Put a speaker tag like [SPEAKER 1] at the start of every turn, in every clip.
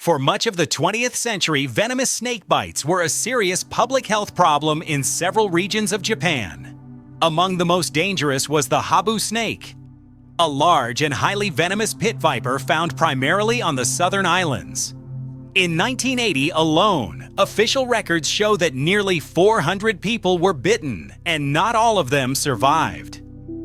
[SPEAKER 1] For much of the 20th century, venomous snake bites were a serious public health problem in several regions of Japan. Among the most dangerous was the Habu snake, a large and highly venomous pit viper found primarily on the southern islands. In 1980 alone, official records show that nearly 400 people were bitten, and not all of them survived.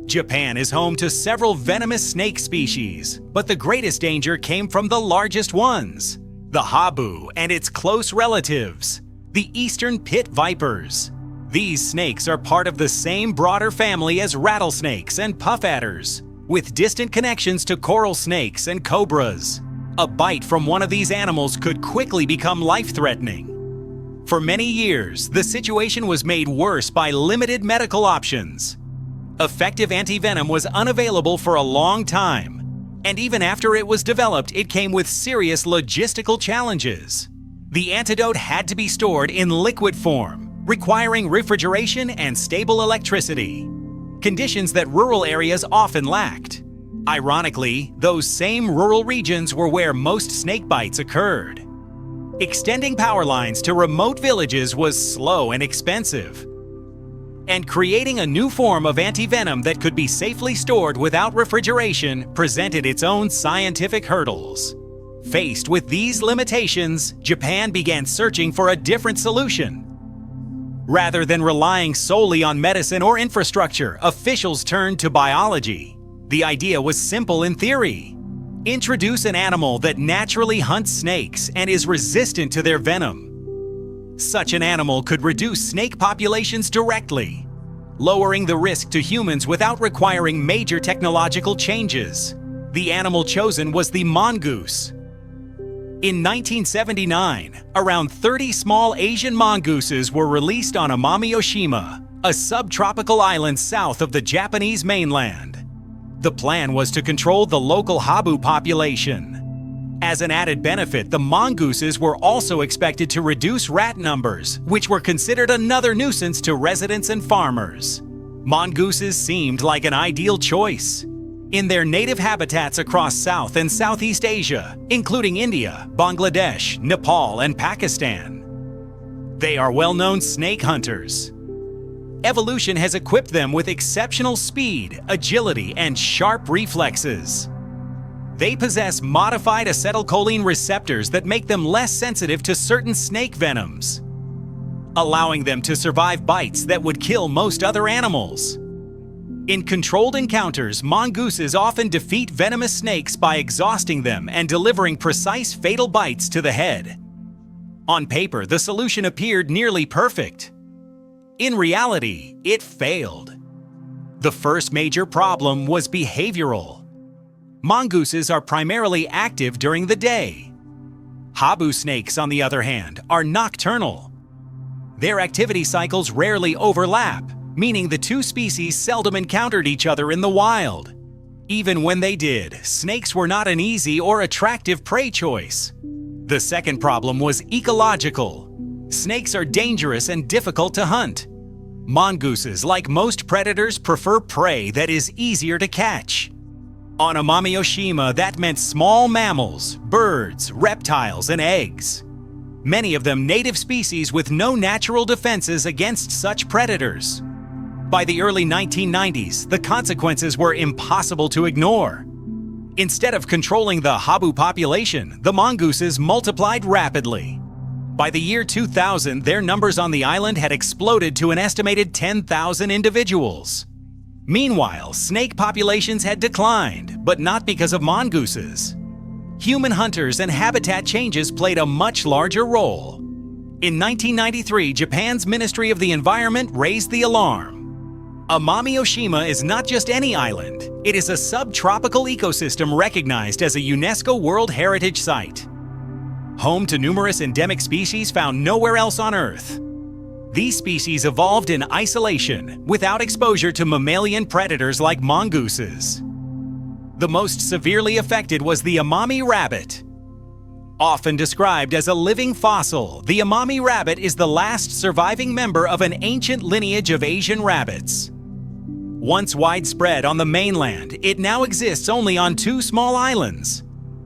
[SPEAKER 1] Japan is home to several venomous snake species, but the greatest danger came from the largest ones, the Habu and its close relatives, the eastern pit vipers. These snakes are part of the same broader family as rattlesnakes and puff adders, with distant connections to coral snakes and cobras. A bite from one of these animals could quickly become life-threatening. For many years, the situation was made worse by limited medical options. Effective antivenom was unavailable for a long time, and even after it was developed, it came with serious logistical challenges. The antidote had to be stored in liquid form, requiring refrigeration and stable electricity, conditions that rural areas often lacked. Ironically, those same rural regions were where most snake bites occurred. Extending power lines to remote villages was slow and expensive, and creating a new form of antivenom that could be safely stored without refrigeration presented its own scientific hurdles. Faced with these limitations, Japan began searching for a different solution. Rather than relying solely on medicine or infrastructure, officials turned to biology. The idea was simple in theory. Introduce an animal that naturally hunts snakes and is resistant to their venom. Such an animal could reduce snake populations directly, lowering the risk to humans without requiring major technological changes. The animal chosen was the mongoose. In 1979, around 30 small Asian mongooses were released on Amami Oshima, a subtropical island south of the Japanese mainland. The plan was to control the local Habu population. As an added benefit, the mongooses were also expected to reduce rat numbers, which were considered another nuisance to residents and farmers. Mongooses seemed like an ideal choice. In their native habitats across South and Southeast Asia, including India, Bangladesh, Nepal, and Pakistan, they are well-known snake hunters. Evolution has equipped them with exceptional speed, agility, and sharp reflexes. They possess modified acetylcholine receptors that make them less sensitive to certain snake venoms, allowing them to survive bites that would kill most other animals. In controlled encounters, mongooses often defeat venomous snakes by exhausting them and delivering precise fatal bites to the head. On paper, the solution appeared nearly perfect. In reality, it failed. The first major problem was behavioral. Mongooses are primarily active during the day. Habu snakes, on the other hand, are nocturnal. Their activity cycles rarely overlap, meaning the two species seldom encountered each other in the wild. Even when they did, snakes were not an easy or attractive prey choice. The second problem was ecological. Snakes are dangerous and difficult to hunt. Mongooses, like most predators, prefer prey that is easier to catch. On Amami Oshima, that meant small mammals, birds, reptiles, and eggs. Many of them native species with no natural defenses against such predators. By the early 1990s, the consequences were impossible to ignore. Instead of controlling the Habu population, the mongooses multiplied rapidly. By the year 2000, their numbers on the island had exploded to an estimated 10,000 individuals. Meanwhile, snake populations had declined, but not because of mongooses. Human hunters and habitat changes played a much larger role. In 1993, Japan's Ministry of the Environment raised the alarm. Amami Oshima is not just any island, it is a subtropical ecosystem recognized as a UNESCO World Heritage Site. Home to numerous endemic species found nowhere else on Earth. These species evolved in isolation, without exposure to mammalian predators like mongooses. The most severely affected was the Amami rabbit. Often described as a living fossil, the Amami rabbit is the last surviving member of an ancient lineage of Asian rabbits. Once widespread on the mainland, it now exists only on two small islands,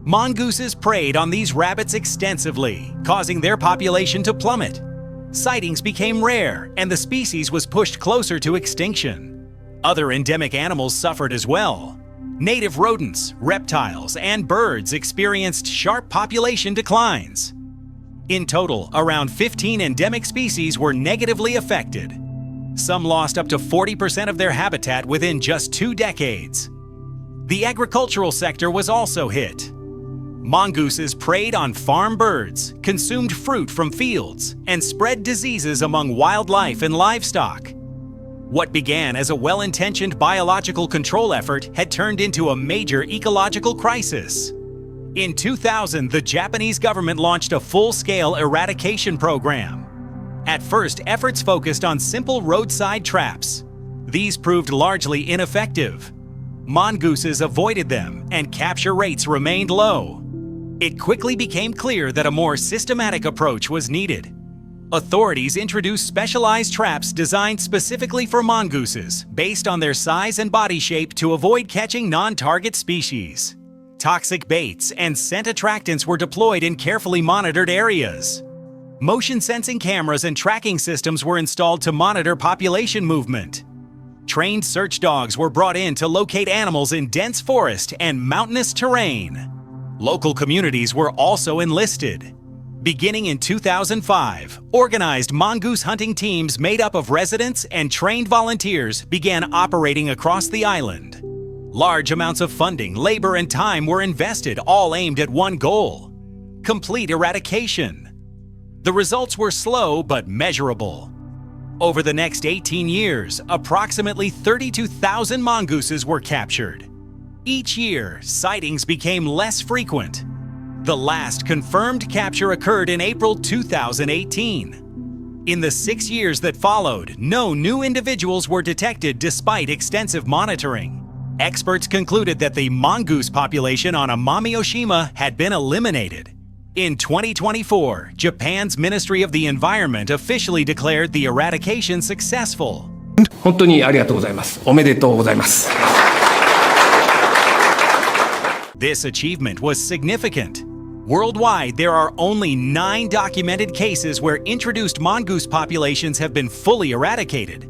[SPEAKER 1] Mongooses preyed on these rabbits extensively, causing their population to plummet. Sightings became rare, and the species was pushed closer to extinction. Other endemic animals suffered as well. Native rodents, reptiles, and birds experienced sharp population declines. In total, around 15 endemic species were negatively affected. Some lost up to 40% of their habitat within just 2 decades. The agricultural sector was also hit. Mongooses preyed on farm birds, consumed fruit from fields, and spread diseases among wildlife and livestock. What began as a well-intentioned biological control effort had turned into a major ecological crisis. In 2000, the Japanese government launched a full-scale eradication program. At first, efforts focused on simple roadside traps. These proved largely ineffective. Mongooses avoided them, and capture rates remained low. It quickly became clear that a more systematic approach was needed. Authorities introduced specialized traps designed specifically for mongooses, based on their size and body shape to avoid catching non-target species. Toxic baits and scent attractants were deployed in carefully monitored areas. Motion sensing cameras and tracking systems were installed to monitor population movement. Trained search dogs were brought in to locate animals in dense forest and mountainous terrain. Local communities were also enlisted. Beginning in 2005, organized mongoose hunting teams made up of residents and trained volunteers began operating across the island. Large amounts of funding, labor, and time were invested, all aimed at one goal: complete eradication. The results were slow but measurable. Over the next 18 years, approximately 32,000 mongooses were captured. Each year, sightings became less frequent. The last confirmed capture occurred in April 2018. In the 6 years that followed, no new individuals were detected despite extensive monitoring. Experts concluded that the mongoose population on Amami Oshima had been eliminated. In 2024, Japan's Ministry of the Environment officially declared the eradication successful.
[SPEAKER 2] 本当にありがとうございます。おめでとうございます。
[SPEAKER 1] This achievement was significant. Worldwide, there are only 9 documented cases where introduced mongoose populations have been fully eradicated.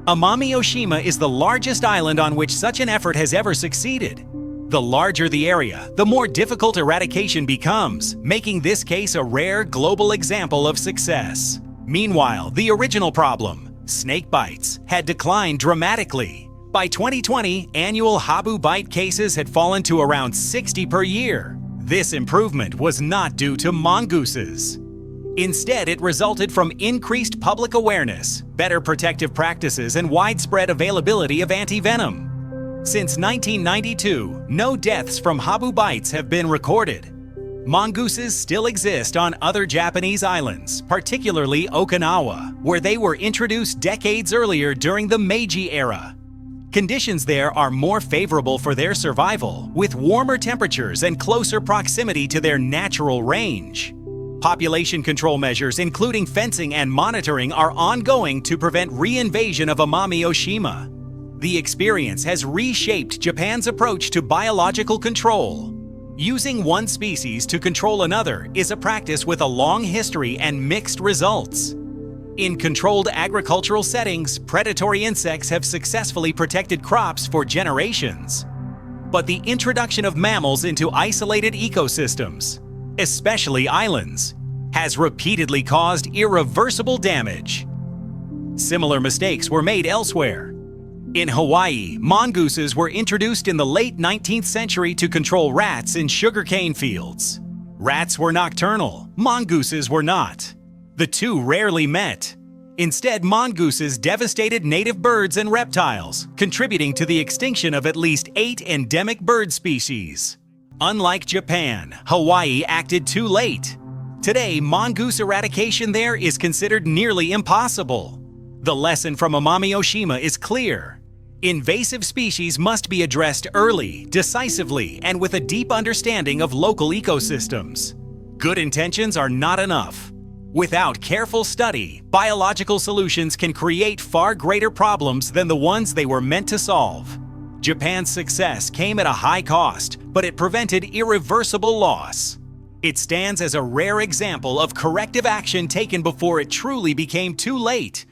[SPEAKER 1] Amami Oshima is the largest island on which such an effort has ever succeeded. The larger the area, the more difficult eradication becomes, making this case a rare global example of success. Meanwhile, the original problem, snake bites, had declined dramatically. By 2020, annual Habu bite cases had fallen to around 60 per year. This improvement was not due to mongooses. Instead, it resulted from increased public awareness, better protective practices, and widespread availability of anti-venom. Since 1992, no deaths from Habu bites have been recorded. Mongooses still exist on other Japanese islands, particularly Okinawa, where they were introduced decades earlier during the Meiji era. Conditions there are more favorable for their survival, with warmer temperatures and closer proximity to their natural range. Population control measures, including fencing and monitoring, are ongoing to prevent reinvasion of Amami Oshima. The experience has reshaped Japan's approach to biological control. Using one species to control another is a practice with a long history and mixed results. In controlled agricultural settings, predatory insects have successfully protected crops for generations. But the introduction of mammals into isolated ecosystems, especially islands, has repeatedly caused irreversible damage. Similar mistakes were made elsewhere. In Hawaii, mongooses were introduced in the late 19th century to control rats in sugarcane fields. Rats were nocturnal, mongooses were not. The two rarely met. Instead, mongooses devastated native birds and reptiles, contributing to the extinction of at least 8 endemic bird species. Unlike Japan, Hawaii acted too late. Today, mongoose eradication there is considered nearly impossible. The lesson from Amami Oshima is clear. Invasive species must be addressed early, decisively, and with a deep understanding of local ecosystems. Good intentions are not enough. Without careful study, biological solutions can create far greater problems than the ones they were meant to solve. Japan's success came at a high cost, but it prevented irreversible loss. It stands as a rare example of corrective action taken before it truly became too late,